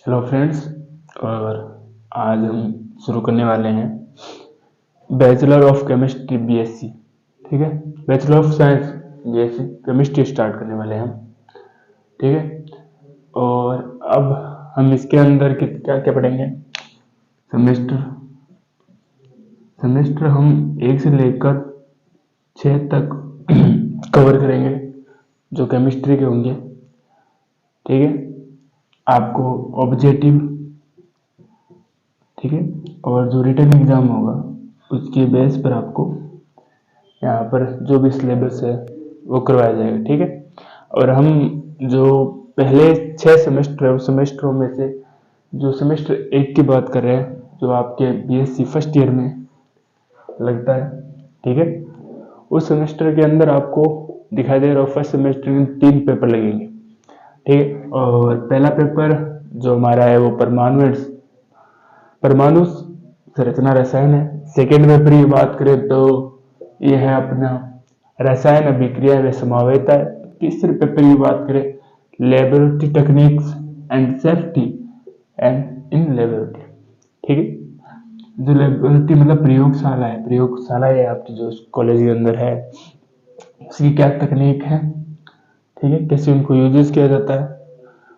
Hello friends. और आज हम शुरू करने वाले हैं बैचलर ऑफ केमिस्ट्री बीएससी। ठीक है, bachelor of science BSc chemistry start करने वाले हैं हम। ठीक है, और अब हम इसके अंदर क्या क्या पढ़ेंगे। सेमेस्टर सेमेस्टर हम 1 से लेकर 6 तक कवर करेंगे जो केमिस्ट्री के होंगे। ठीक है, आपको ऑब्जेक्टिव, ठीक है, और जो रिटन एग्जाम होगा उसके बेस पर आपको यहाँ पर जो भी सिलेबस है वो करवाया जाएगा। ठीक है, और हम जो पहले 6 सेमेस्टर है उस सेमेस्टरों में से जो सेमेस्टर 1 की बात कर रहे हैं जो आपके बीएससी फर्स्ट ईयर में लगता है। ठीक है, उस सेमेस्टर के अंदर आपको दिखाई दे रहा है फर्स्ट सेमेस्टर में 3 पेपर लगेंगे। ठीक है, और पहला पेपर जो हमारा है वो परमाणु संरचना रसायन है। सेकेंड पेपर की बात करें तो ये है अपना रसायन अभिक्रिया व समावेता है। तीसरे पेपर की बात करें laboratory techniques and safety and in laboratory. ठीक है, जो लेबोरेटरी मतलब प्रयोगशाला है, प्रयोगशाला है आपकी जो कॉलेज के अंदर है उसकी क्या तकनीक है, ठीक है, कैसे उनको यूजेस किया जाता है।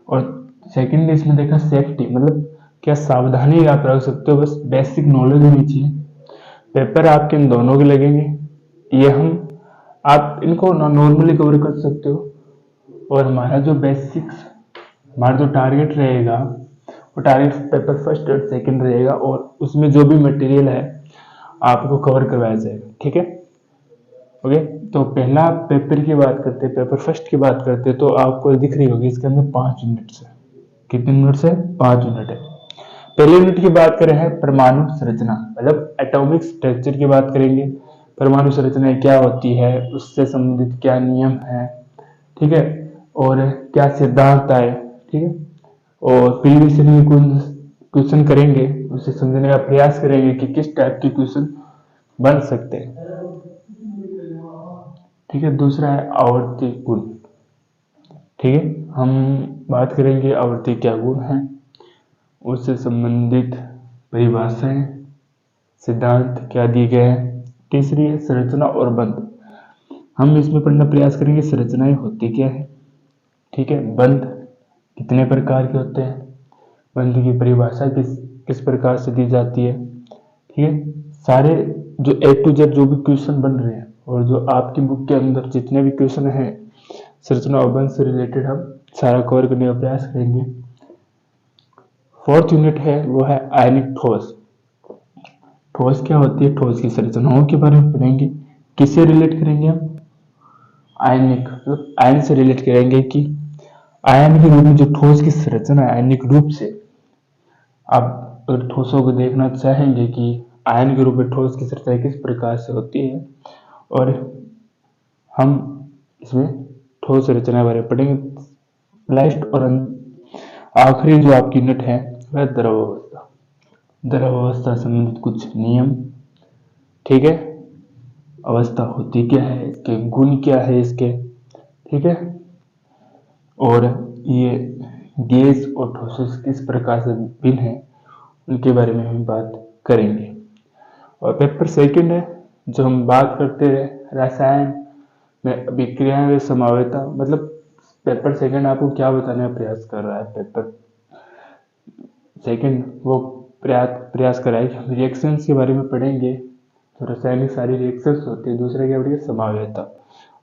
और सेकंड इसमें देखा सेफ्टी, मतलब क्या सावधानी आप रख सकते हो, बस बेसिक नॉलेज होनी चाहिए। पेपर आपके इन दोनों के लगेंगे, ये हम आप इनको नॉर्मली कवर कर सकते हो। और हमारा जो बेसिक्स, हमारा जो टारगेट रहेगा वो टारगेट पेपर फर्स्ट और सेकंड रहेगा, और उसमें जो भी मटेरियल है आपको कवर करवाया जाएगा। ठीक है, ओके। तो पहला पेपर की बात करते हैं, पेपर फर्स्ट की बात करते हैं, तो आपको दिख रही होगी इसके अंदर 5 यूनिट्स है। कितने यूनिट्स है? 5 यूनिट है। पहले यूनिट की बात करें है परमाणु संरचना, मतलब एटॉमिक स्ट्रक्चर की बात करेंगे। परमाणु संरचना क्या होती है, उससे संबंधित क्या नियम है, ठीक है, और क्या सिद्धांत आए। ठीक है, और प्रीवियस क्वेश्चन करेंगे, उसे समझने का प्रयास करेंगे कि किस टाइप के क्वेश्चन बन सकते हैं। ठीक है, दूसरा है आवर्ती गुण। ठीक है, हम बात करेंगे आवर्ती क्या गुण है, उससे संबंधित परिभाषाएं, सिद्धांत क्या दिए गए हैं। तीसरी है संरचना और बंध। हम इसमें पढ़ना प्रयास करेंगे संरचनाएं होती क्या है, ठीक है, बंध कितने प्रकार के होते हैं, बंध की परिभाषा किस किस प्रकार से दी जाती है। ठीक है, सारे जो ए टू जेड जो भी क्वेश्चन बन रहे हैं और जो आपकी बुक के अंदर जितने भी क्वेश्चन हैं संरचना और बंध से रिलेटेड हम सारा कवर करने का प्रयास करेंगे। फोर्थ यूनिट है वो है आयनिक ठोस। ठोस क्या होती है, ठोस की संरचनाओं के बारे में पढ़ेंगे। किससे रिलेट करेंगे हम? आयनिक, मतलब आयन से रिलेट करेंगे कि आयन के रूप में जो ठोस की संरचना है आयनिक रूप से। आप अगर ठोसों को देखना चाहेंगे कि आयन के रूप में ठोस की संरचना किस प्रकार से होती है, और हम इसमें ठोस संरचना बारे में पढ़ेंगे। लास्ट और आखिरी जो आपकी यूनिट है वह द्रव अवस्था। द्रव अवस्था संबंधित कुछ नियम, ठीक है, अवस्था होती क्या है, इसके गुण क्या है इसके, ठीक है, और ये गैस और ठोस किस प्रकार से भिन्न है उनके बारे में हम बात करेंगे। और पेपर सेकंड है जो हम बात करते हैं रसायन में अभिक्रिया व समावेता, मतलब पेपर सेकंड आपको क्या बताने का प्रयास कर रहा है। पेपर सेकंड वो प्रयास कर रहा है कि हम रिएक्शंस के बारे में पढ़ेंगे, तो रासायनिक सारी रिएक्शंस होती है। दूसरा क्या पढ़ेंगे, समावेता।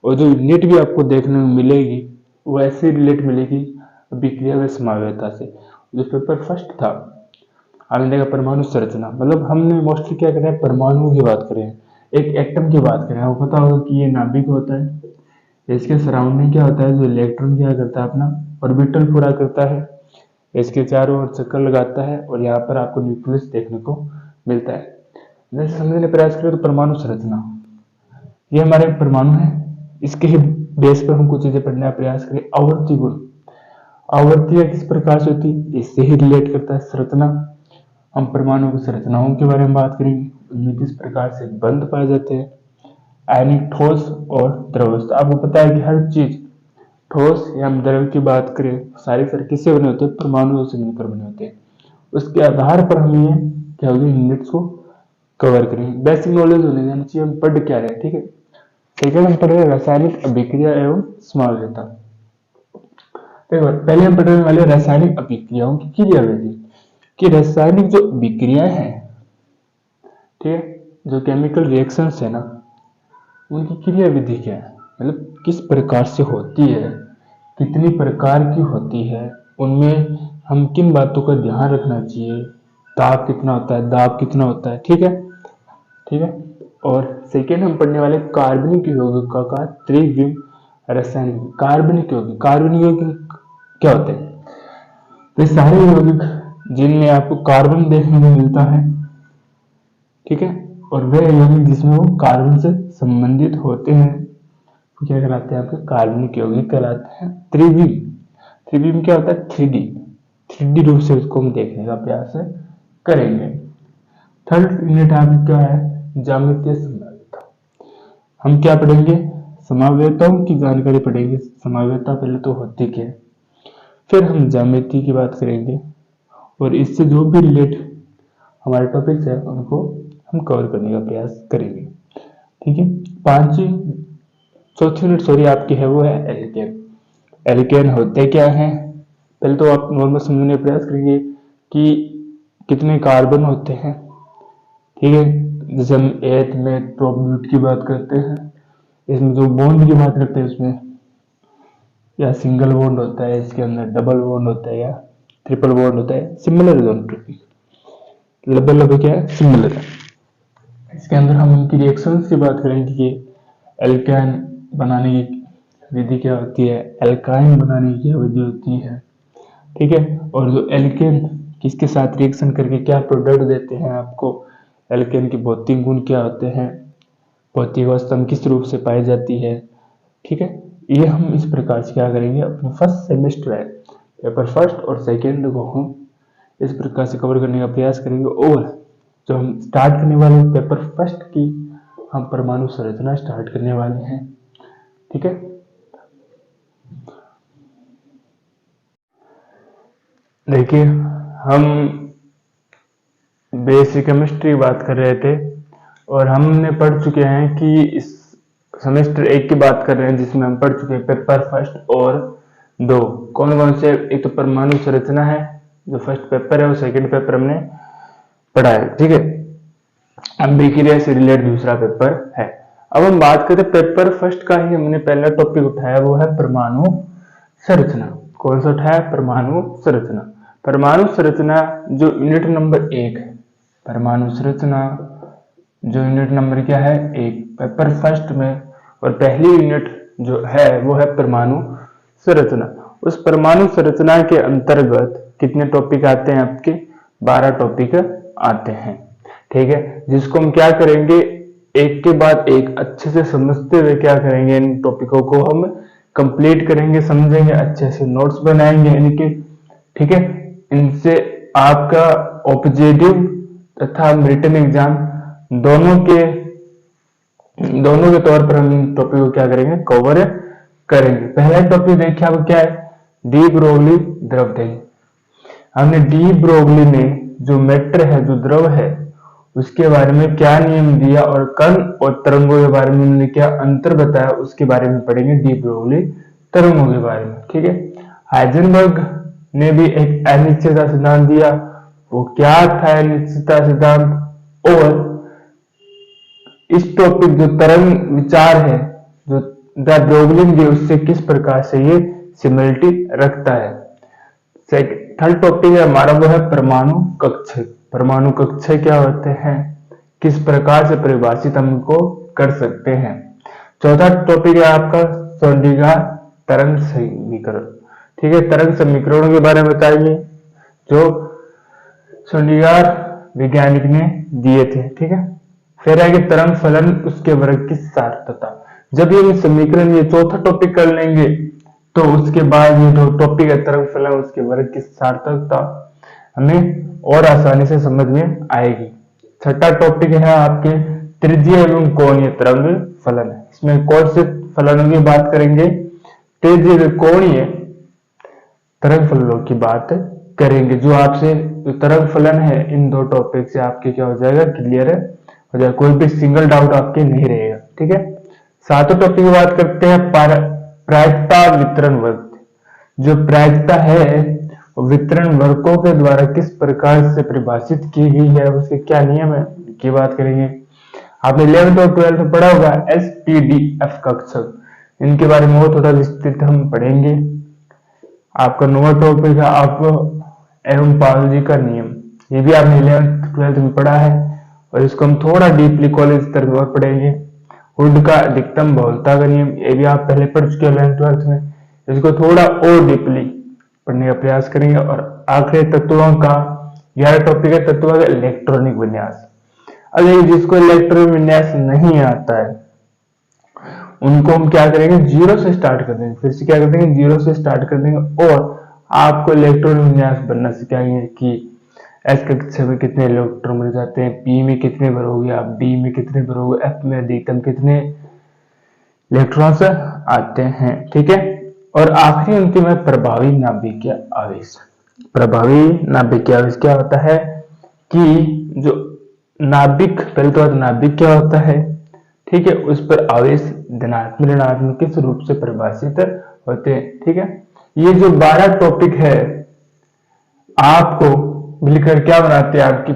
और जो यूनिट भी आपको देखने में मिलेगी वो ऐसे रिलेट मिलेगी अभिक्रिया व समावेता से। जो पेपर फर्स्ट था हमने देखा परमाणु संरचना, मतलब हमने मोस्टली क्या करें, परमाणु की बात करें, एक एटम की बात करें। आपको पता होगा कि ये नाभिक होता है, इसके सराउंडिंग क्या होता है, जो इलेक्ट्रॉन क्या करता है अपना ऑर्बिटल पूरा करता है, इसके चारों ओर चक्कर लगाता है, और यहाँ पर आपको न्यूक्लियस देखने को मिलता है। जैसे समझने का प्रयास करें तो परमाणु संरचना, ये हमारे परमाणु है, इसके ही बेस पर हम कुछ चीजें पढ़ने का प्रयास करें। आवर्ती गुण, आवर्ती किस प्रकार से होती है, इससे ही रिलेट करता है संरचना। हम परमाणु की संरचनाओं के बारे में बात करेंगे, उनमें किस प्रकार से बंध पाए जाते हैं। आयनिक ठोस और द्रव अवस्था, आपको पता है कि हर चीज ठोस या द्रव की बात करें, सारे सारे किससे बने होते हैं, परमाणुओं से मिलकर बने होते हैं। उसके आधार पर हम ये क्या होगी, यूनिट्स को कवर करेंगे। बेसिक नॉलेज होने देना चाहिए हम पढ़ क्या रहे हैं, ठीक है। सेकेंड हम पढ़ रहे हैं रासायनिक अभिक्रिया एवं समावेशिता। देखो पहले हम पढ़ने वाले रासायनिक अभिक्रियाओं की क्रियाविधि, कि रासायनिक जो अभिक्रियाएं हैं, ठीक है, जो केमिकल रिएक्शंस है ना, उनकी क्रियाविधि क्या है, मतलब किस प्रकार से होती है, कितनी प्रकार की होती है, उनमें हम किन बातों का ध्यान रखना चाहिए, ताप कितना होता है, दाब कितना होता है, ठीक है, ठीक है। और सेकेंड हम पढ़ने वाले कार्बनिक यौगिकों का त्रिविम रासायनिक। कार्बनिक यौगिक, कार्बनिक यौगिक क्या होते हैं, तो सारे यौगिक जिनमें आपको कार्बन देखने को मिलता है, ठीक है, और वे यौगिक जिसमें वो कार्बन से संबंधित होते हैं क्या कहलाते हैं, आपके कार्बनिक यौगिक कहलाते हैं। त्रिविम, त्रिविम क्या होता है, थ्री डी रूप से उसको हम देखने का प्रयास करेंगे। थर्ड यूनिट आपका क्या है, ज्यामितीय संभाव्यता। हम क्या पढ़ेंगे, समावेताओं की जानकारी पढ़ेंगे। समावेता पहले तो होती क्या है, फिर हम ज्यामिति की बात करेंगे, और इससे जो भी रिलेट हमारे टॉपिक्स है उनको हम कवर करने का प्रयास करेंगे, ठीक है। चौथी यूनिट सॉरी आपकी है वो है एल्केन। एल्केन होते क्या हैं, पहले तो आप नॉर्मल समझने का प्रयास करेंगे कि कितने कार्बन होते हैं, ठीक है। जैसे हम एथ में प्रोब्यूट की बात करते हैं, इसमें जो बॉन्ड की बात करते हैं उसमें या सिंगल बॉन्ड होता है, इसके अंदर डबल बॉन्ड होता है या ट्रिपल बॉन्ड होता है, सिमिलर दोनों टॉपिक, लगभग क्या है, सिमिलर है। इसके अंदर हम उनकी रिएक्शंस की बात करेंगे कि एल्केन बनाने की विधि क्या होती है, एल्काइन बनाने की विधि होती है, ठीक है। और जो एल्केन किसके साथ रिएक्शन करके क्या प्रोडक्ट देते हैं आपको, एल्केन के भौतिक गुण क्या होते हैं, भौतिक अवस्था किस रूप से पाई जाती है, ठीक है। ये हम इस प्रकार से क्या करेंगे, अपने फर्स्ट सेमेस्टर है पेपर फर्स्ट और सेकेंड को हम इस प्रकार से कवर करने का प्रयास करेंगे। और जो हम स्टार्ट करने वाले पेपर फर्स्ट की हम परमाणु संरचना स्टार्ट करने वाले हैं, ठीक है। देखिए हम बेसिक केमिस्ट्री की बात कर रहे थे और हमने पढ़ चुके हैं कि इस सेमेस्टर 1 की बात कर रहे हैं जिसमें हम पढ़ चुके हैं पेपर फर्स्ट और 2 कौन कौन से, एक तो परमाणु संरचना है जो फर्स्ट पेपर है और सेकंड पेपर हमने पढ़ा है, ठीक है। अभिक्रिया से रिलेटेड दूसरा पेपर है। अब हम बात करते हैं पेपर फर्स्ट का ही हमने पहला टॉपिक उठाया, वो है परमाणु संरचना। कौन सा उठाया, परमाणु संरचना। परमाणु संरचना जो यूनिट नंबर 1 है, परमाणु संरचना जो यूनिट नंबर क्या है 1 पेपर फर्स्ट में, और पहली यूनिट जो है वो है परमाणु संरचना। उस परमाणु संरचना के अंतर्गत कितने टॉपिक आते हैं आपके, 12 टॉपिक आते हैं, ठीक है। जिसको हम क्या करेंगे, एक के बाद एक अच्छे से समझते हुए क्या करेंगे, इन टॉपिकों को हम कंप्लीट करेंगे, समझेंगे, अच्छे से नोट्स बनाएंगे इनके, ठीक है। इनसे आपका ऑब्जेक्टिव तथा रिटन एग्जाम दोनों के तौर पर हम इन टॉपिक को क्या करेंगे, कवर करेंगे। पहला टॉपिक देखिए आपको क्या है, डी ब्रोगली द्रव्यतय। हमने डी ब्रोगली में जो मैटर है, जो द्रव है, उसके बारे में क्या नियम दिया और कण और तरंगों के बारे में उन्होंने क्या अंतर बताया, उसके बारे में पढ़ेंगे, डी ब्रोगली तरंगों के बारे में, ठीक है। हाइजेनबर्ग ने भी एक अनिश्चितता सिद्धांत दिया, वो क्या था अनिश्चितता सिद्धांत, और इस टॉपिक जो तरंग विचार है जो द ब्रोगली के, उससे किस प्रकार से ये सिमिलरिटी रखता है। थर्ड टॉपिक है हमारा वो है परमाणु कक्ष। परमाणु कक्ष क्या होते हैं, किस प्रकार से परिभाषित हम इनको कर सकते हैं। चौथा टॉपिक है आपका श्रोडिंगर तरंग समीकरण, ठीक है। तरंग समीकरणों के बारे में बताइए जो श्रोडिंगर वैज्ञानिक ने दिए थे, ठीक है। फिर आगे तरंग फलन, उसके वर्ग की सार्थकता। जब ये समीकरण ये चौथा टॉपिक कर लेंगे तो उसके बाद ये जो टॉपिक है तरंग फलन उसके वर्ग की सार्थकता हमें और आसानी से समझ में आएगी। छठा टॉपिक है आपके त्रिज्यीय एवं कोणीय तरंग फलन। इसमें कौन से फलनों की बात करेंगे, तेजीय कोणीय तरंग फलनों की बात करेंगे। जो आपसे जो तरंग फलन है इन दो टॉपिक से आपके क्या हो जाएगा, क्लियर हो जाएगा, कोई भी सिंगल डाउट आपके नहीं रहेगा। ठीक है, सातों टॉपिक की बात करते हैं प्रायिकता वितरण वर्ग। जो प्रायिकता है वितरण वर्गों के द्वारा किस प्रकार से परिभाषित की गई है, उसके क्या नियम है की बात करेंगे। आपने 11th और 12th में पढ़ा होगा SPDF कक्षक, इनके बारे में और थोड़ा विस्तृत हम पढ़ेंगे। आपका नोवा टॉपिक है आप एवं पावजी का नियम, ये भी आपने 11th 12th में पढ़ा है और इसको हम थोड़ा डीपली कॉलेज स्तर पर और पढ़ेंगे। हुड का अधिकतम बहुलता का नियम, ये भी आप पहले पढ़ चुके हैं 11th 12th में, इसको थोड़ा और डीपली पढ़ने का प्रयास करेंगे। और आखिरी तत्वों का 11 टॉपिक है तत्वों का इलेक्ट्रॉनिक विन्यास। अगर जिसको इलेक्ट्रॉनिक विन्यास नहीं आता है उनको हम क्या करेंगे, जीरो से स्टार्ट कर देंगे, फिर से क्या कर देंगे, जीरो से स्टार्ट कर देंगे और आपको इलेक्ट्रॉनिक विन्यास बनना सिखाएंगे कि एस कक्षा में कितने इलेक्ट्रॉन मिल जाते हैं, पी में कितने भरोगे आप, डी में कितने भरोगे, एफ में अधिकतम कितने इलेक्ट्रॉन्स आते हैं। ठीक है, और आखिरी अंतिम है प्रभावी नाभिकीय आवेश। प्रभावी नाभिकीय आवेश क्या होता है कि जो नाभिक, पहले तो नाभिक क्या होता है, ठीक है, उस पर आवेश धनात्मक ऋणात्मक किस रूप से परिभाषित होते हैं। ठीक है, ये जो 12 टॉपिक है आपको मिलकर क्या बनाते हैं, आपकी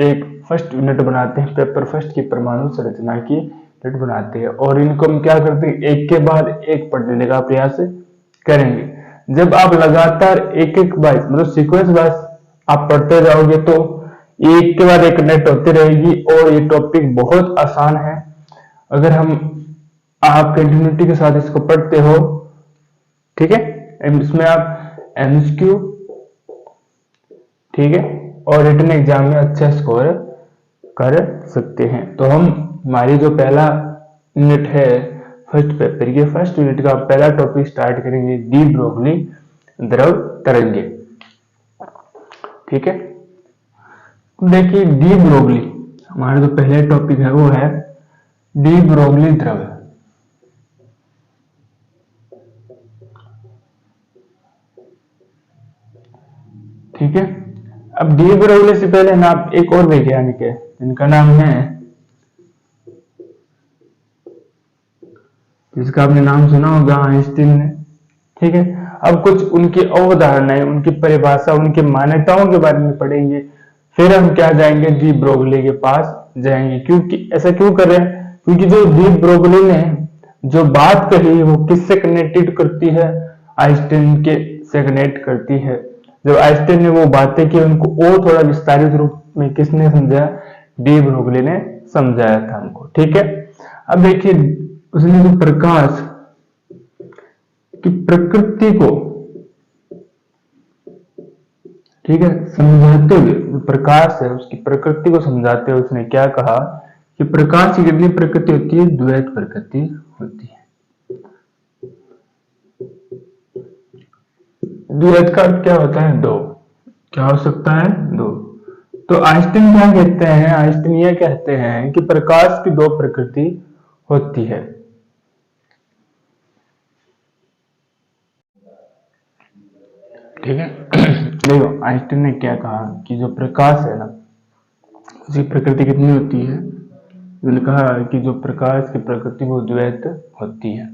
एक फर्स्ट यूनिट बनाते हैं, पेपर फर्स्ट की परमाणु संरचना की यूनिट बनाते हैं। और इनको हम क्या करते हैं, एक के बाद एक पढ़ने का प्रयास करेंगे। जब आप लगातार एक एक बार मतलब सीक्वेंस वाइज आप पढ़ते जाओगे तो एक के बाद एक नेट होती रहेगी और ये टॉपिक बहुत आसान है। अगर हम आप कंटिन्यूटी के साथ इसको पढ़ते हो, ठीक है, इसमें आप एमसीक्यू, ठीक है, और रिटन एग्जाम में अच्छा स्कोर कर सकते हैं। तो हम हमारी जो पहला यूनिट है फर्स्ट पेपर के फर्स्ट यूनिट का पहला टॉपिक स्टार्ट करेंगे, डी ब्रोगली द्रव तरंगे। ठीक है, देखिए डी ब्रोगली हमारा जो पहले टॉपिक है वो है डी ब्रोगली द्रव। ठीक है, अब डी ब्रोगली से पहले ना एक और वैज्ञानिक है जिनका नाम है, जिसका आपने नाम सुना होगा, आइंस्टीन ने। ठीक है, अब कुछ उनकी अवधारणाएं, उनकी परिभाषा, उनकी मान्यताओं के बारे में पढ़ेंगे, फिर हम क्या जाएंगे, डी ब्रोगली के पास जाएंगे। क्योंकि ऐसा क्यों कर रहे हैं, क्योंकि जो डी ब्रोगली ने जो बात कही वो किससे कनेक्टेड करती है, आइंस्टीन के से कनेक्ट करती है। जब आइंस्टीन ने वो बातें की उनको और थोड़ा विस्तारित रूप में किसने समझाया, डी ब्रोगली ने समझाया था हमको। ठीक है, अब देखिए उसने जो प्रकाश की प्रकृति को, ठीक है, समझाते हुए, प्रकाश है उसकी प्रकृति को समझाते हुए उसने क्या कहा कि प्रकाश की कितनी प्रकृति होती है, द्वैत प्रकृति होती है। द्वैत का अर्थ क्या होता है, दो, क्या हो सकता है, दो। तो आइंस्टीन क्या कहते हैं, आइंस्टीन यह कहते हैं कि प्रकाश की दो प्रकृति होती है। ठीक है, देखो आइंस्टीन ने क्या कहा कि जो प्रकाश है ना उसकी प्रकृति कितनी होती है, उन्होंने कहा कि जो प्रकाश की प्रकृति वो द्वैत होती है।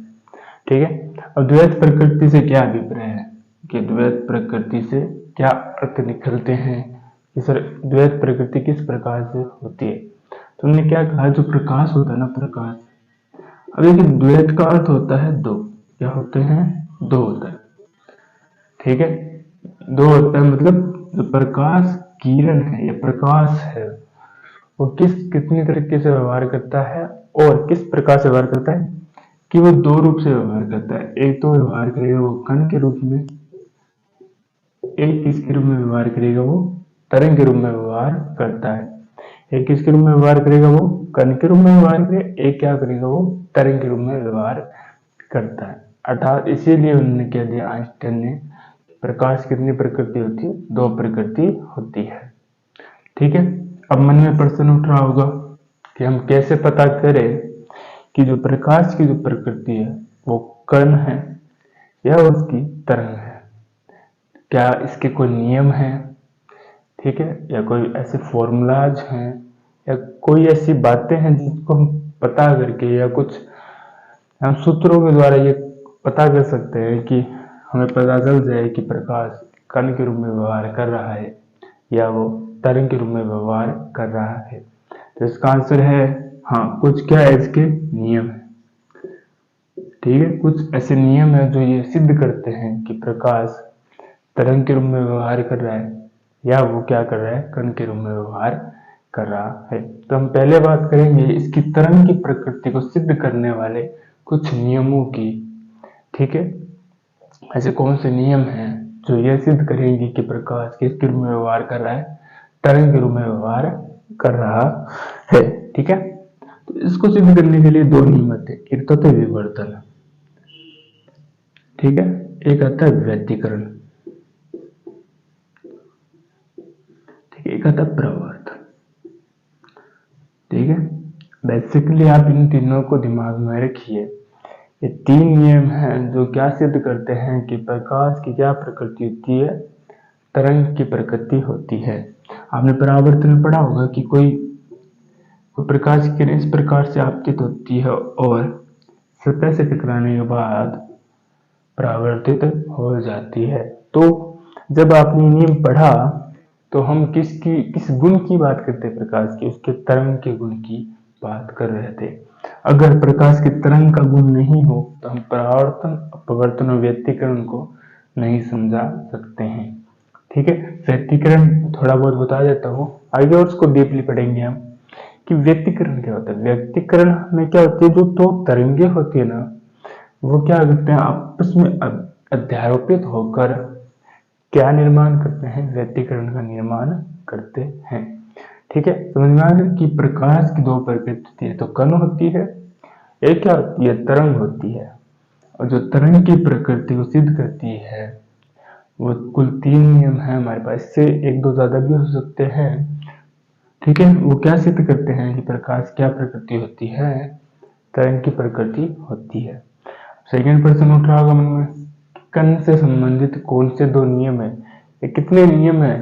ठीक है, अब द्वैत प्रकृति से क्या अभिप्राय है कि द्वैत प्रकृति से क्या अर्थ निकलते हैं कि सर द्वैत प्रकृति किस प्रकार से होती है। तो उन्होंने क्या कहा, जो प्रकाश होता है ना, प्रकाश, अब देखिए द्वैत का अर्थ होता है दो, क्या होते हैं, दो होता है। ठीक है, दो होता है, मतलब जो प्रकाश किरण है या प्रकाश है वो कितनी तरीके से व्यवहार करता है और किस प्रकार से व्यवहार करता है कि वो दो रूप से व्यवहार करता है। एक तो व्यवहार करेगा वो कण के रूप में, एक किसके रूप में व्यवहार करेगा, वो तरंग के रूप में व्यवहार करता है। एक किसके रूप में व्यवहार करेगा, वो कण के रूप में व्यवहार करेगा, एक क्या करेगा, वो तरंग के रूप में व्यवहार करता है। अर्थात इसीलिए उन्होंने क्या दिया आइंस्टाइन ने, प्रकाश कितनी प्रकृति होती है, दो प्रकृति होती है। ठीक है, अब मन में प्रश्न उठ रहा होगा कि हम कैसे पता करें कि जो प्रकाश की जो प्रकृति है वो कण है या उसकी तरंग है। क्या इसके कोई नियम है, ठीक है, या कोई ऐसे फॉर्मूलाज हैं, या कोई ऐसी बातें हैं जिसको हम पता करके या कुछ हम सूत्रों के द्वारा ये पता कर सकते हैं कि हमें पता चल जाए कि प्रकाश कण के रूप में व्यवहार कर रहा है या वो तरंग के रूप में व्यवहार कर रहा है। तो इसका आंसर है हाँ, कुछ क्या है, इसके नियम है। ठीक है, कुछ ऐसे नियम है जो ये सिद्ध करते हैं कि प्रकाश तरंग के रूप में व्यवहार कर रहा है या वो क्या कर रहा है, कण के रूप में व्यवहार कर रहा है। तो हम पहले बात करेंगे इसकी तरंग की प्रकृति को सिद्ध करने वाले कुछ नियमों की। ठीक है, ऐसे कौन से नियम हैं जो यह सिद्ध करेंगे कि प्रकाश किसके रूप में व्यवहार कर रहा है, तरंग के रूप में व्यवहार कर रहा है। ठीक है, तो इसको सिद्ध करने के लिए दो नियम आते हैं, एक तो होता है विवर्तन, ठीक है, एक आता है व्यतिकरण, ठीक है, एक आता है प्रवर्तन। ठीक है, बेसिकली आप इन तीनों को दिमाग में रखिए। ये तीन नियम हैं जो क्या सिद्ध करते हैं कि प्रकाश की क्या प्रकृति होती है, तरंग की प्रकृति होती है। आपने परावर्तन में पढ़ा होगा कि कोई प्रकाश की किरण इस प्रकार से आपतित होती है और सतह से टकराने के बाद परावर्तित हो जाती है। तो जब आपने नियम पढ़ा तो हम किस गुण की बात करते हैं प्रकाश की, उसके तरंग के गुण की बात कर रहे थे। अगर प्रकाश की तरंग का गुण नहीं हो तो हम परावर्तन, अपवर्तन और व्यतिकरण को नहीं समझा सकते हैं। ठीक है, व्यतिकरण थोड़ा बहुत बता देता हूँ, आगे और उसको डीपली पढ़ेंगे हम कि व्यतिकरण क्या होता है। व्यतिकरण में क्या होती है, जो दो तरंगे होती है ना, वो क्या करते हैं, आपस में अध्यारोपित होकर क्या निर्माण करते हैं, व्यतिकरण का निर्माण करते हैं। ठीक है, समझ में आ गया कि प्रकाश की दो प्रकृति होती है, तो कण होती है, एक क्या होती है, तरंग होती है। और जो तरंग की प्रकृति को सिद्ध करती है वो कुल तीन नियम है हमारे पास, इससे एक दो ज्यादा भी हो सकते हैं। ठीक है, वो क्या सिद्ध करते हैं कि प्रकाश क्या प्रकृति होती है, तरंग की प्रकृति होती है। सेकेंड प्रश्न उठ रहा होगा मन में, कण से संबंधित कौन से दो नियम है, ये कितने नियम है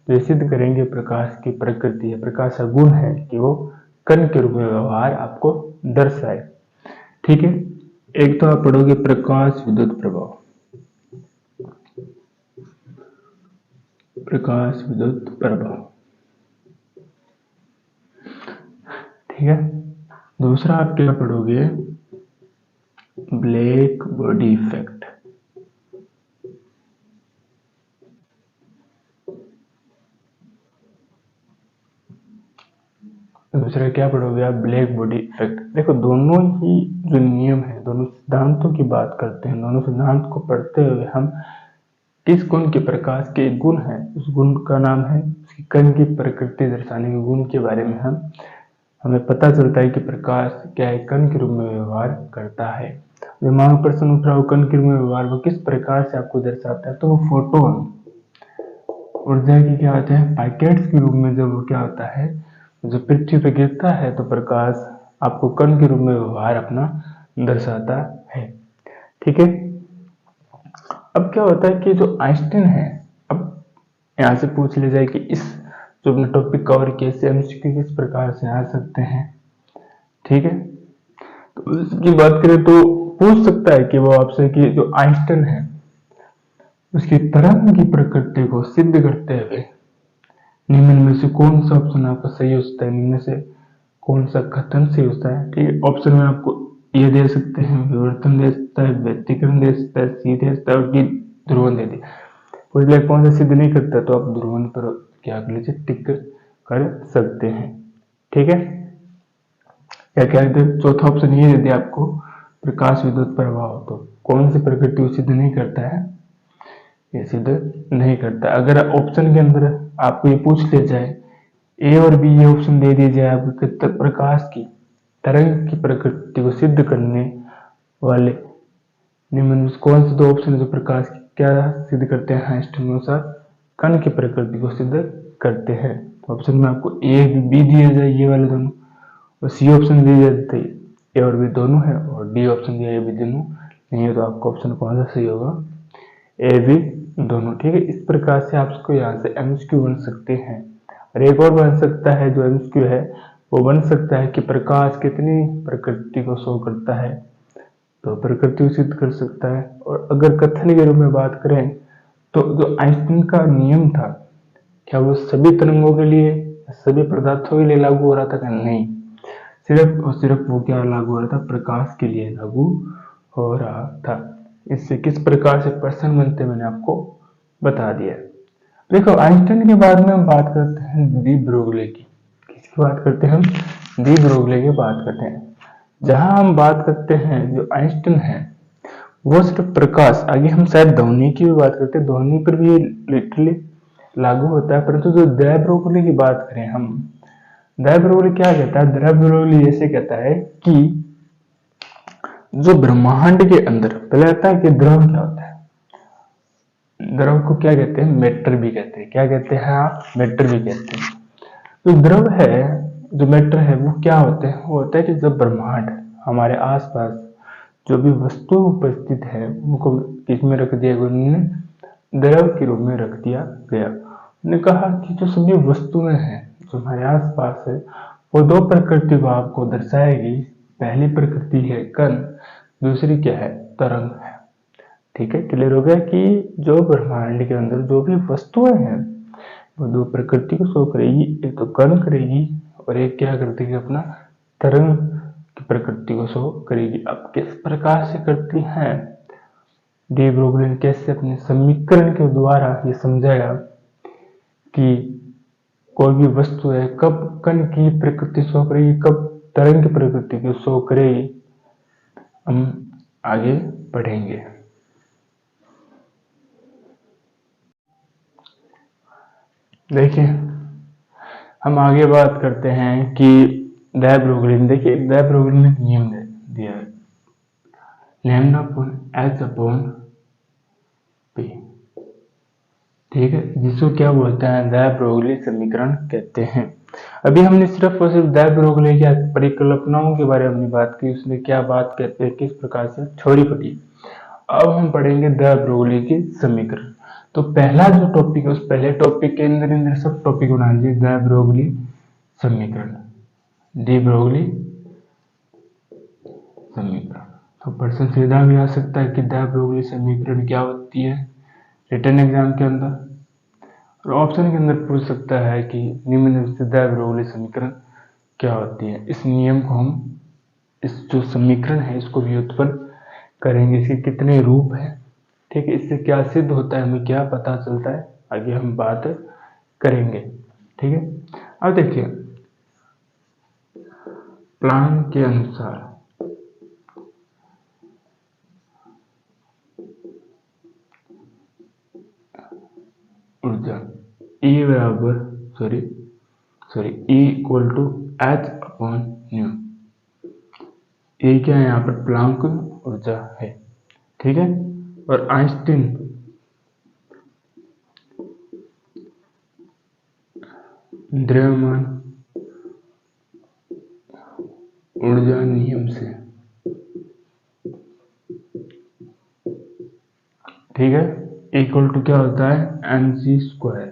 जो सिद्ध करेंगे प्रकाश की प्रकृति है, प्रकाश का गुण है कि वो कण के रूप में व्यवहार आपको दर्शाए। ठीक है, एक तो आप पढ़ोगे प्रकाश विद्युत प्रभाव, प्रकाश विद्युत प्रभाव, ठीक है। दूसरा आप क्या पढ़ोगे, ब्लैक बॉडी इफेक्ट, दूसरा क्या पढ़ोगे आप, ब्लैक बॉडी इफेक्ट। देखो दोनों ही जो नियम है, दोनों सिद्धांतों की बात करते हैं, दोनों सिद्धांत को पढ़ते हुए हम किस गुण के, प्रकाश के एक गुण है, उस गुण का नाम है उसकी कण की प्रकृति दर्शाने के गुण के बारे में हमें पता चलता है कि प्रकाश क्या है, कण के रूप में व्यवहार करता है। दिमाग प्रश्न उठ रहा हो, कण के रूप में व्यवहार वो किस प्रकार से आपको दर्शाता है, तो वो फोटोन ऊर्जा की क्या होते हैं, पैकेट्स के रूप में जब वो क्या होता है, जब पृथ्वी पर गिरता है तो प्रकाश आपको कण के रूप में व्यवहार अपना दर्शाता है। ठीक है, अब क्या होता है कि जो आइंस्टीन है, अब यहाँ से पूछ ले जाए कि इस जो अपने टॉपिक कवर किया से एमसीक्यू किस प्रकार से आ सकते हैं। ठीक है, तो इसकी बात करें तो पूछ सकता है कि वो आपसे कि जो आइंस्टीन है उसकी तरंग की प्रकृति को सिद्ध करते हुए निम्न में से कौन सा ऑप्शन आपका सही हो सकता है, निम्न से कौन सा कथन सही होता है। ठीक है, ऑप्शन में आपको ये दे सकते हैं, विवर्तन दे सकता है, व्यतिकरण दे सकता है, सी दे सकता है और डी ध्रुवन दे दिया। कुछ लोग कौन सा सिद्ध नहीं करता तो आप ध्रुवन पर क्या कर लीजिए, टिक कर सकते हैं। ठीक है, या क्या चौथा ऑप्शन ये दे दिया आपको, प्रकाश विद्युत प्रभाव, तो कौन सी प्रकृति को सिद्ध नहीं करता है, ये सिद्ध नहीं करता। अगर ऑप्शन के अंदर आपको ये पूछ लिया जाए, ए और बी ये ऑप्शन दे दिया जाए आपको, प्रकाश की तरंग की प्रकृति को सिद्ध करने वाले निम्न कौन से दो ऑप्शन जो प्रकाश की क्या सिद्ध करते हैं, आइंस्टीन अनुसार कण की प्रकृति को सिद्ध करते हैं। तो ऑप्शन में आपको ए बी दिया जाए, ये वाले दोनों, और सी ऑप्शन दिया जाता है ए और बी दोनों है, और डी ऑप्शन दिया है बी दोनों नहीं है तो आपका ऑप्शन कौन सा सही होगा, ए बी दोनों। ठीक है, इस प्रकार से आपको यहाँ से एमसीक्यू बन सकते हैं। और एक और बन सकता है जो एमसीक्यू है वो बन सकता है कि प्रकाश कितनी प्रकृति को शो करता है, तो प्रकृति को सिद्ध कर सकता है। और अगर कथन के रूप में बात करें तो जो आइंस्टीन का नियम था, क्या वो सभी तरंगों के लिए, सभी पदार्थों के लिए लागू हो रहा था? नहीं, सिर्फ और सिर्फ वो क्या लागू हो रहा था, प्रकाश के लिए लागू हो रहा था। इससे किस प्रकार से प्रश्न बनते मैंने आपको बता दिया। देखो, आइंस्टाइन के बाद में हम बात करते हैं डी ब्रोगली की। किसकी बात करते हैं हम? डी ब्रोगली की बात करते हैं। जहां हम बात करते हैं जो आइंस्टाइन है वो सिर्फ प्रकाश, आगे हम शायद ध्वनि की भी बात करते हैं, ध्वनि पर भी लिटरली लागू होता है। परंतु जो डी ब्रोगली की बात करें हम, डी ब्रोगली क्या कहता है? डी ब्रोगली ऐसे कहता है कि जो ब्रह्मांड के अंदर, पहले आता है कि द्रव क्या होता है, द्रव को क्या कहते हैं? मैटर भी कहते हैं। क्या कहते हैं आप? मैटर भी कहते हैं। जो द्रव है, जो मैटर है, वो क्या होते हैं? वो होता है कि जब ब्रह्मांड हमारे आसपास जो भी वस्तु उपस्थित है उनको किसमें रख दिया गया? उन्होंने द्रव के रूप में रख दिया गया। उन्होंने कहा कि जो सभी वस्तुएं हैं जो हमारे आसपास है वो दो प्रकृति को आपको दर्शाएगी। पहली प्रकृति है कण, दूसरी क्या है? तरंग है। ठीक है, क्लियर हो गया कि जो ब्रह्मांड के अंदर जो भी वस्तुएं हैं वो दो प्रकृति को शो करेगी, एक तो कण करेगी और एक क्या करती है? अपना तरंग की प्रकृति को शो करेगी। अब किस प्रकार से करती हैं? डी ब्रोगली ने कैसे अपने समीकरण के द्वारा ये समझाया कि कोई भी वस्तु है कब कण की प्रकृति शो करेगी, कब तरंग की प्रकृति को शो करेगी, हम आगे बढ़ेंगे। देखिए, हम आगे बात करते हैं कि डी ब्रोगली ने, देखिए डी ब्रोगली ने नियम दिया है, lambda upon H upon P. ठीक है, जिसको क्या बोलते हैं? डी ब्रोगली समीकरण कहते हैं। अभी हमने सिर्फ और सिर्फ डी ब्रोगली की परिकल्पनाओं के बारे में बात की, उसने क्या बात कहते हैं, किस प्रकार से छोड़ी पड़ी। अब हम पढ़ेंगे डी ब्रोगली की समीकरण। तो पहला जो टॉपिक है उस पहले टॉपिक के अंदर सब टॉपिक बना लीजिए, डी ब्रोगली समीकरण, डी ब्रोगली समीकरण। तो प्रश्न सीधा भी आ सकता है कि डी ब्रोगली समीकरण क्या होती है रिटन एग्जाम के अंदर, और ऑप्शन के अंदर पूछ सकता है कि निम्नलिखित से डी ब्रोगली समीकरण क्या होती है। इस नियम को हम, इस जो समीकरण है इसको भी उत्पन्न करेंगे, इसके कितने रूप हैं, ठीक है, इससे क्या सिद्ध होता है, हमें क्या पता चलता है, आगे हम बात करेंगे। ठीक है, अब देखिए प्लांक के अनुसार ऊर्जा E बराबर sorry E equal to h upon nu. ये क्या है? यहाँ पर प्लांक ऊर्जा है। ठीक है, और आइंस्टीन द्रव्यमान ऊर्जा नियम से, ठीक है, इक्वल टू क्या होता है? mc²।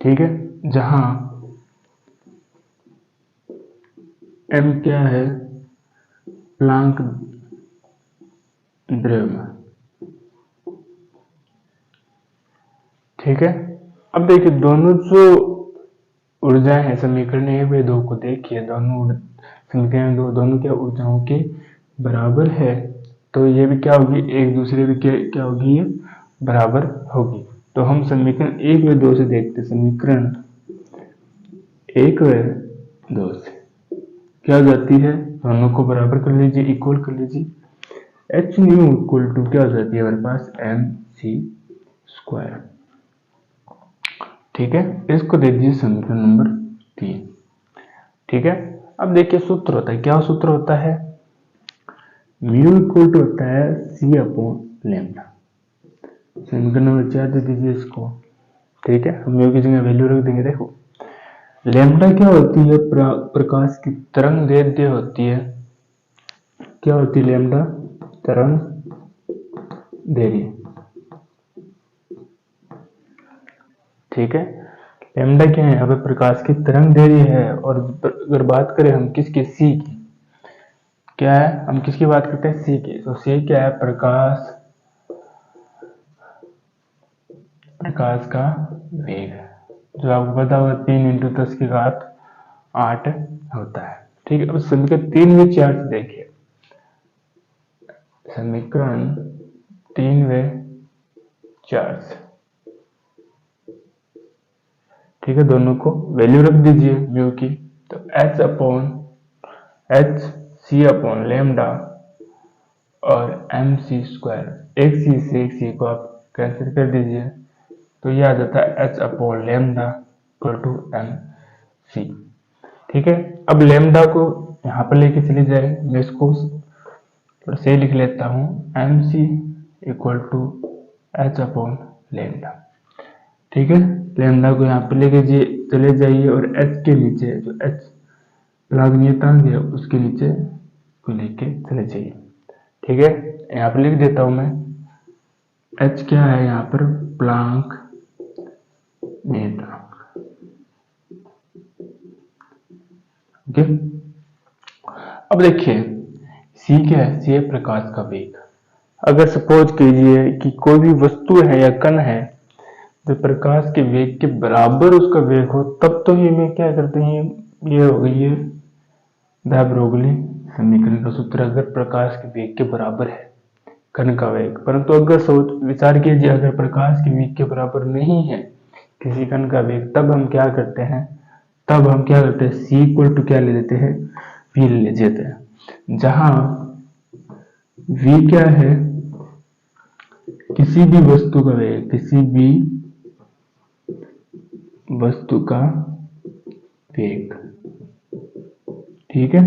ठीक है, जहां m क्या है? प्लांक द्रव्यमान। ठीक है, अब देखिए दोनों जो ऊर्जा है समीकरण 1 व 2 को देखिए, दोनों समीकरण दोनों क्या ऊर्जाओं के बराबर है, तो ये भी क्या होगी? एक दूसरे भी क्या होगी? ये बराबर होगी। तो हम समीकरण 1 व 2 से देखते, समीकरण 1 व 2 से क्या जाती है? दोनों को बराबर कर लीजिए, इक्वल कर लीजिए। एच न्यू इक्वल टू क्या हो जाती है हमारे पास? mc²। ठीक है, इसको दे दीजिए समीकरण नंबर 3। ठीक है, अब देखिए सूत्र होता है, क्या सूत्र होता है? म्यू इक्वल टू होता है c अपॉन लैम्डा। समीकरण नंबर 4 दे दीजिए इसको। ठीक है, हम म्यू की जगह वैल्यू रख देंगे। देखो लैम्डा क्या होती है? प्रकाश की तरंग दैर्ध्य होती है, क्या होती है लैम्डा? तरंग दैर्ध्य। ठीक है, लैम्डा क्या है? अब प्रकाश की तरंग दैर्ध्य है। और अगर बात करें हम किसकी? सी की। क्या है? हम किसकी बात करते हैं? सी की। तो सी क्या है? प्रकाश का वेग, जो आपको पता होगा 3 × 10⁸ होता है। ठीक है, अब समीकरण 3 व 4 से देखिए। समीकरण 3 व 4 से, ठीक है, दोनों को वैल्यू रख दीजिए म्यू की। तो एच सी अपॉन लैम्डा और एम सी स्क्वायर, एक सी से एक सी को आप कैंसिल कर दीजिए, तो ये आ जाता है h upon lambda equal to m c. ठीक है, अब लैम्डा को यहाँ पर लेके चले जाए, मैं इसको थोड़ा सही लिख लेता हूँ, m c equal to h upon lambda. ठीक है, लैम्डा को यहाँ पे लेके चले जाइए और एच के नीचे जो एच प्लाग नियतांक है उसके नीचे को लेके चले जाइए। ठीक है, यहाँ पे लिख देता हूं मैं, एच क्या है यहाँ पर? प्लांक नियतांक। ओके, अब देखिए सी क्या है? सी है प्रकाश का वेग। अगर सपोज कीजिए कि कोई भी वस्तु है या कण है जो प्रकाश के वेग के बराबर उसका वेग हो, तब तो ये में क्या करते हैं, ये हो गई है द ब्रोगली समीकरण का सूत्र। अगर प्रकाश के वेग के बराबर है कण का वेग, परंतु अगर सोच विचार कीजिए अगर प्रकाश के वेग के बराबर नहीं है किसी कण का वेग, तब हम क्या करते हैं? सी इक्वल टू क्या ले लेते हैं? वी ले लेते हैं, जहां वी क्या है? किसी भी वस्तु का वेग, किसी भी वस्तु का वेग। ठीक है,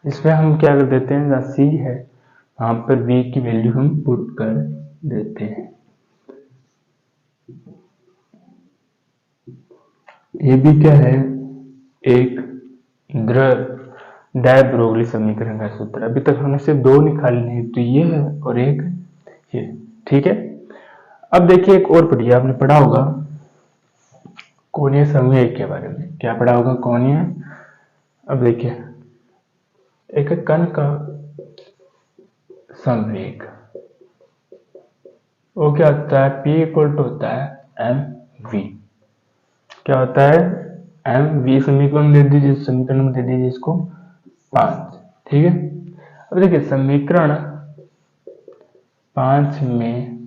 इसमें हम क्या कर देते हैं, जहाँ सी है वहां पर वी की वैल्यू हम पुट कर देते हैं। ये भी क्या है? एक डाय ब्रोगली समीकरण का सूत्र। अभी तक हमने सिर्फ दो निकाले हैं, तो ये है और एक ये। ठीक है, अब देखिए एक और पढ़िए, आपने पढ़ा होगा कोणीय संवेग के बारे में। क्या पढ़ा होगा? कोणीय। अब देखिए एक कण का संवेग वो क्या होता है? P इक्वल टू होता है एम वी। क्या होता है? M v. समीकरण दे दीजिए, समीकरण में दे दीजिए इसको 5। ठीक है, अब देखिए समीकरण 5 में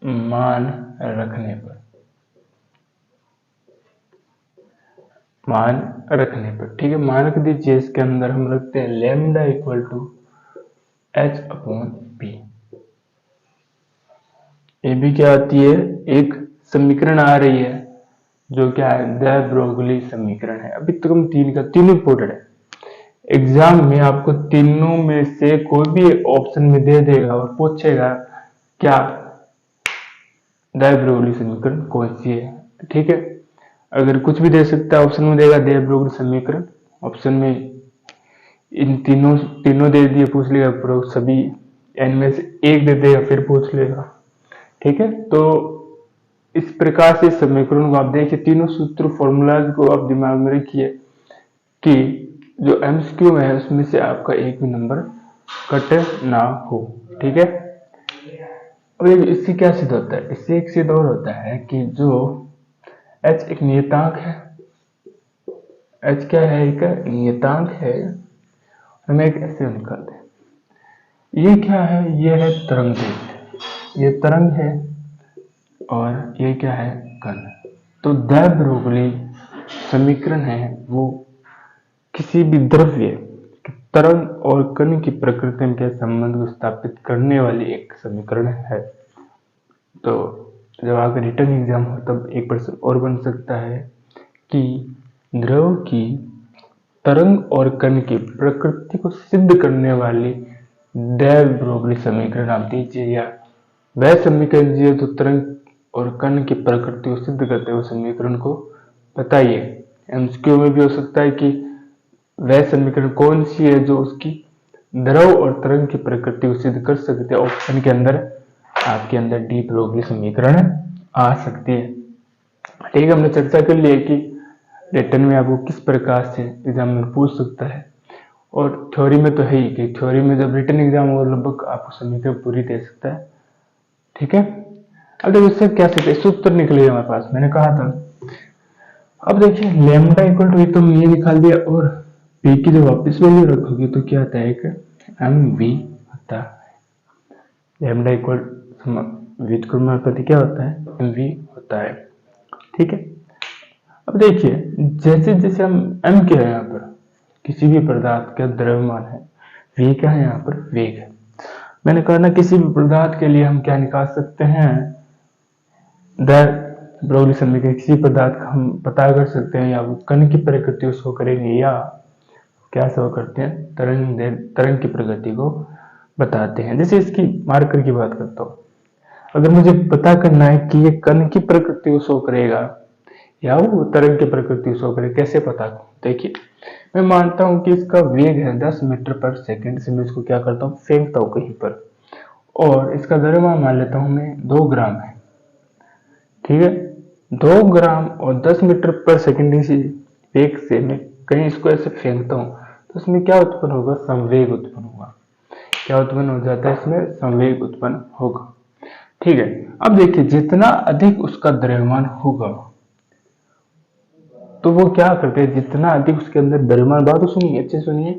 मान रखने पर, ठीक है, मान रख दीजिए। इसके अंदर हम रखते हैं lambda equal to h upon p. ये भी क्या आती है? एक समीकरण आ रही है जो क्या है? द ब्रोगली समीकरण है। अभी तक हम तीनों इंपोर्टेंट है। एग्जाम में आपको तीनों में से कोई भी ऑप्शन में दे देगा और पूछेगा क्या द ब्रोगली समीकरण कौन सी है। ठीक है, अगर कुछ भी दे सकता है, ऑप्शन में देगा द ब्रोगली समीकरण, ऑप्शन में इन तीनों दे दिए, पूछ लेगा सभी एन में से एक दे देगा, फिर पूछ लेगा। ठीक है, तो इस प्रकार से समीकरण को आप देखिए, तीनों सूत्र फॉर्मूलाज को आप दिमाग में रखिए कि जो एमसीक्यू है उसमें से आपका एक भी नंबर कट ना हो। ठीक है, अब इससे क्या सिद्ध होता है? इससे एक सिद्ध और होता है कि जो एच एक नियतांक है, एच क्या है? एक नियतांक है। हमें एक ऐसे निकालते हैं, ये क्या है? ये है तरंग, ये तरंग है और ये क्या है? कण। तो द ब्रोगली समीकरण है वो किसी भी द्रव्य तरंग और कण की प्रकृति के संबंध को स्थापित करने वाली एक समीकरण है। तो जब आपका रिटर्न एग्जाम हो तब एक प्रश्न और बन सकता है कि द्रव की तरंग और कण की प्रकृति को सिद्ध करने वाली द ब्रोगली समीकरण आप दीजिए, या वह समीकरण दीजिए जो तरंग और कण की प्रकृति को सिद्ध करते हुए समीकरण को बताइए। एमसीक्यू में भी हो सकता है कि वह समीकरण कौन सी है जो उसकी द्रव और तरंग की प्रकृति को सिद्ध कर सकते हैं। ऑप्शन के अंदर आपके अंदर डी ब्रोगली समीकरण आ सकती है। ठीक है, हमने चर्चा कर ली है कि रिटर्न में आपको किस प्रकार से एग्जाम में पूछ सकता है, और थ्योरी में तो है ही कि थ्योरी में जब रिटर्न एग्जाम हो लगभग आपको समीकरण पूरी दे सकता है। ठीक है, अब देखो इससे क्या सकते सूत्र निकलेगा हमारे पास, मैंने कहा था। अब देखिए लैम्डा इक्वल टू तो ये निकाल दिया, और पी की जो वापस वैल्यू रखोगे तो क्या आता है, एक एम वी होता है। लैम्डा इक्वल व्युत्क्रमानुपाती क्या होता है, एम वी होता है। ठीक है, अब देखिए जैसे जैसे हम एम क्या है यहाँ पर, किसी भी पदार्थ का द्रव्यमान है, वी क्या है यहाँ पर, वेग है। मैंने कहा ना किसी भी पदार्थ के लिए हम क्या निकाल सकते हैं, ब्रोगली समीकरण। किसी पदार्थ का हम पता कर सकते हैं, या वो कण की प्रकृति को शो करेंगे, या क्या शो करते हैं, तरंग की प्रकृति को बताते हैं। जैसे इसकी मार्कर की बात करता हूँ, अगर मुझे पता करना है कि ये कण की प्रकृति को शो करेगा या वो तरंग की प्रकृति को शो करेगा, कैसे पता करूं। देखिए मैं मानता हूं कि इसका वेग है 10 मीटर पर सेकंड से, मैं इसको क्या करता हूँ, फेंकता हूँ कहीं पर, और इसका द्रव्यमान मान लेता हूं मैं 2 ग्राम है। ठीक है, 2 ग्राम और 10 मीटर पर सेकंड से वेग से मैं कहीं इसको ऐसे फेंकता हूँ, तो इसमें क्या उत्पन्न होगा, संवेग उत्पन्न होगा। क्या उत्पन्न हो जाता है, इसमें संवेग उत्पन्न होगा। ठीक है, अब देखिए जितना अधिक उसका द्रव्यमान होगा तो वो क्या करते हैं, जितना अधिक उसके अंदर द्रव्यमान, बात तो सुनिए, अच्छे सुनिए,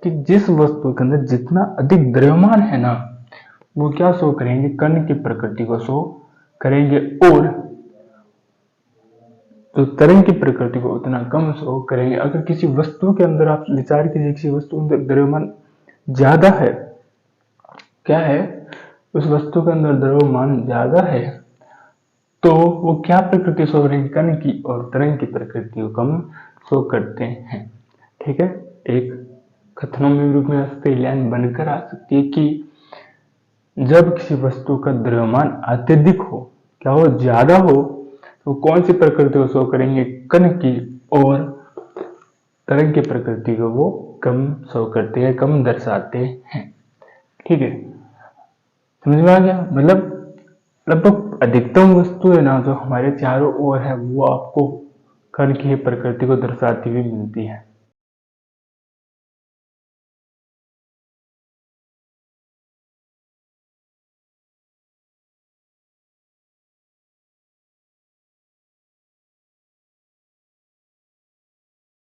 कि जिस वस्तु के अंदर जितना अधिक द्रव्यमान है ना, वो क्या शो करेंगे, कण की प्रकृति को शो करेंगे, और तो तरंग की प्रकृति को उतना कम शो करेंगे। अगर किसी वस्तु के अंदर आप विचार कीजिए, किसी वस्तु के अंदर द्रव्यमान ज्यादा है, क्या है, उस वस्तु के अंदर द्रव्यमान ज्यादा है, तो वो क्या प्रकृति शो करेंगे, कण की और तरंग की प्रकृति को कम शो करते हैं। ठीक है, एक कथनों में रूप में आ सकती है, लाइन बनकर आ सकती है कि जब किसी वस्तु का द्रव्यमान अत्यधिक हो, क्या हो, ज्यादा हो, तो कौन सी प्रकृति को शो करेंगे, कण की, और तरंग की प्रकृति को वो कम शो करते हैं, कम दर्शाते हैं। ठीक है, समझ में आ गया। मतलब लगभग अधिकतम वस्तु है ना जो हमारे चारों ओर है, वो आपको कण की प्रकृति को दर्शाती हुई मिलती है।